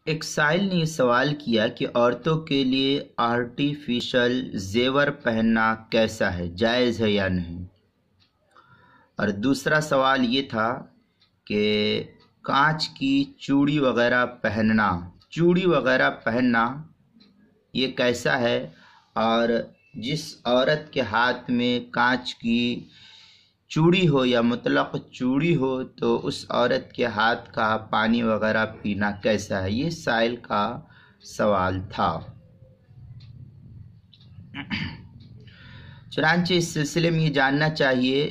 ایک سائل نے یہ سوال کیا کہ عورتوں کے لیے آرٹیفیشل زیور پہننا کیسا ہے، جائز ہے یا نہیں؟ اور دوسرا سوال یہ تھا کہ کانچ کی چوڑی وغیرہ پہننا یہ کیسا ہے، اور جس عورت کے ہاتھ میں کانچ کی چوڑی ہو یا مطلق چوڑی ہو تو اس عورت کے ہاتھ کا پانی وغیرہ پینا کیسا ہے، یہ سائل کا سوال تھا۔ چنانچہ اس سلسلے میں یہ جاننا چاہیے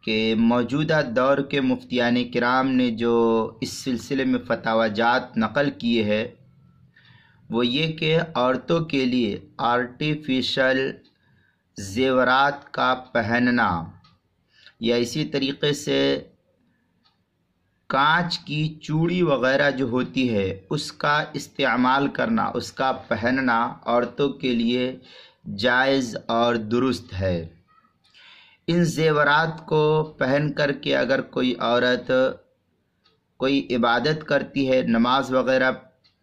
کہ موجودہ دور کے مفتیان کرام نے جو اس سلسلے میں فتاوی جات نقل کیے ہیں وہ یہ کہ عورتوں کے لیے آرٹیفیشل زیورات کا پہننا یا اسی طریقے سے کانچ کی چوڑی وغیرہ جو ہوتی ہے اس کا استعمال کرنا، اس کا پہننا عورتوں کے لیے جائز اور درست ہے۔ ان زیورات کو پہن کر کے اگر کوئی عورت کوئی عبادت کرتی ہے، نماز وغیرہ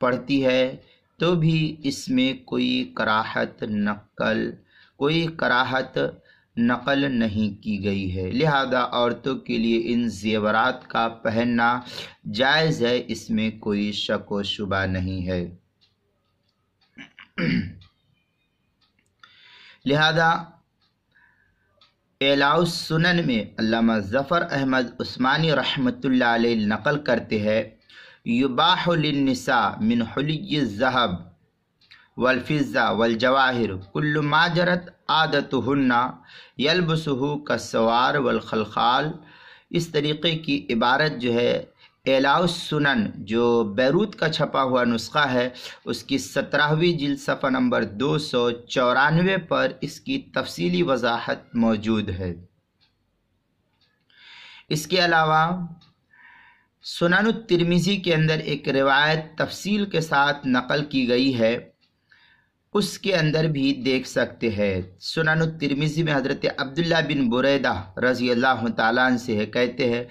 پڑھتی ہے تو بھی اس میں کوئی کراہت نقل نہیں کی گئی ہے، لہذا عورتوں کے لیے ان زیورات کا پہننا جائز ہے، اس میں کوئی شک و شبہ نہیں ہے۔ لہذا اعلاء السنن میں علامہ ظفر احمد عثمانی رحمۃ اللہ علیہ نقل کرتے ہیں، یباح للنساء من حلی الذهب والفضة والجواہر کل ما جرت عادتهن یلبسه كالسوار والخلخال۔ اس طریقے کی عبارت جو ہے اعلاء السنن جو بیروت کا چھپا ہوا نسخہ ہے اس کی 17ویں جلد صفحہ نمبر 294 پر اس کی تفصیلی وضاحت موجود ہے۔ اس کے علاوہ سنن الترمذی کے اندر ایک روایت تفصیل کے ساتھ نقل کی گئی ہے، اس کے اندر بھی دیکھ سکتے ہیں۔ سنن الترمذی میں حضرت عبداللہ بن بریدہ رضی اللہ تعالیٰ عنہ سے کہتے ہیں،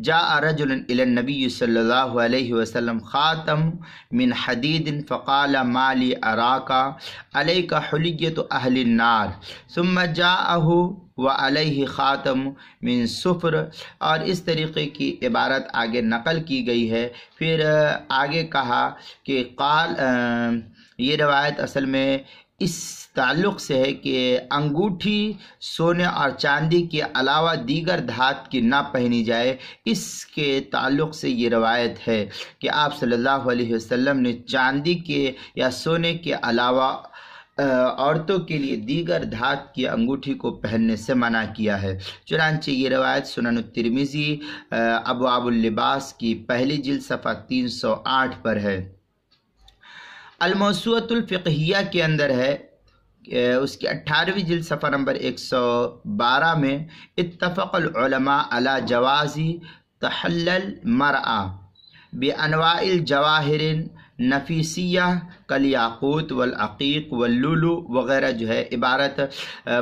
جاء رجل الی النبی صلی اللہ علیہ وسلم خاتم من حدید فقال ما لی اراک علیک حلیۃ اہل النار ثم جاءہ وعلیہ خاتم من صفر، اور اس طریقے کی عبارت آگے نقل کی گئی ہے۔ پھر آگے کہا کہ یہ روایت اصل میں اس تعلق سے ہے کہ انگوٹھی سونے اور چاندی کے علاوہ دیگر دھات کی نہ پہنی جائے، اس کے تعلق سے یہ روایت ہے کہ آپ صلی اللہ علیہ وسلم نے چاندی کے یا سونے کے علاوہ عورتوں کے لیے دیگر دھات کی انگوٹھی کو پہننے سے منع کیا ہے۔ چنانچہ یہ روایت سنن الترمذی ابواب اللباس کی پہلی جلد صفحہ 308 پر ہے۔ الموسوعۃ الفقہیہ کے اندر ہے، اس کی 18ویں جلد صفحہ نمبر 112 میں اتفق العلماء علی جواز تحلل المرأة بانواع الجواہر نفیسیہ کالیاقوت والعقیق واللولو وغیرہ جو ہے عبارت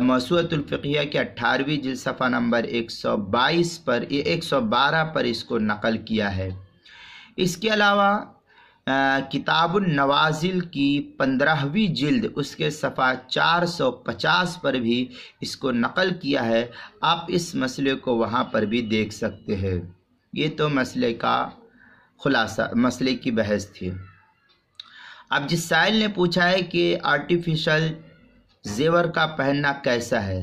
موسوعۃ الفقہیہ کے 18ویں جلد صفحہ نمبر 112 پر اس کو نقل کیا ہے۔ اس کے علاوہ کتاب النوازل کی 15ویں جلد اس کے صفحہ 450 پر بھی اس کو نقل کیا ہے، آپ اس مسئلے کو وہاں پر بھی دیکھ سکتے ہیں۔ یہ تو مسئلے کا خلاصہ، مسئلے کی بحث تھی۔ اب جس سائل نے پوچھا ہے کہ آرٹیفیشل زیور کا پہننا کیسا ہے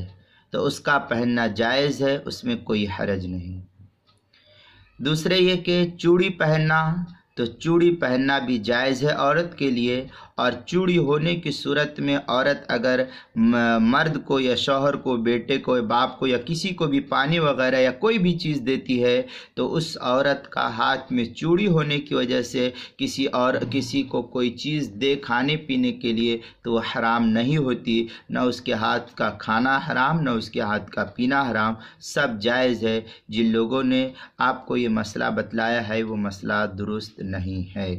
تو اس کا پہننا جائز ہے، اس میں کوئی حرج نہیں۔ دوسرے یہ کہ چوڑی پہننا، تو چوڑی پہننا بھی جائز ہے عورت کے لیے، اور چوڑی ہونے کی صورت میں عورت اگر مرد کو یا شوہر کو، بیٹے کو، باپ کو یا کسی کو بھی پانی وغیرہ یا کوئی بھی چیز دیتی ہے تو اس عورت کا ہاتھ میں چوڑی ہونے کی وجہ سے کسی کو کوئی چیز دے کھانے پینے کے لیے تو وہ حرام نہیں ہوتی، نہ اس کے ہاتھ کا کھانا حرام، نہ اس کے ہاتھ کا پینا حرام، سب جائز ہے۔ جن لوگوں نے آپ کو یہ مسئلہ بتلایا ہے وہ مسئلہ درست نہیں ہے۔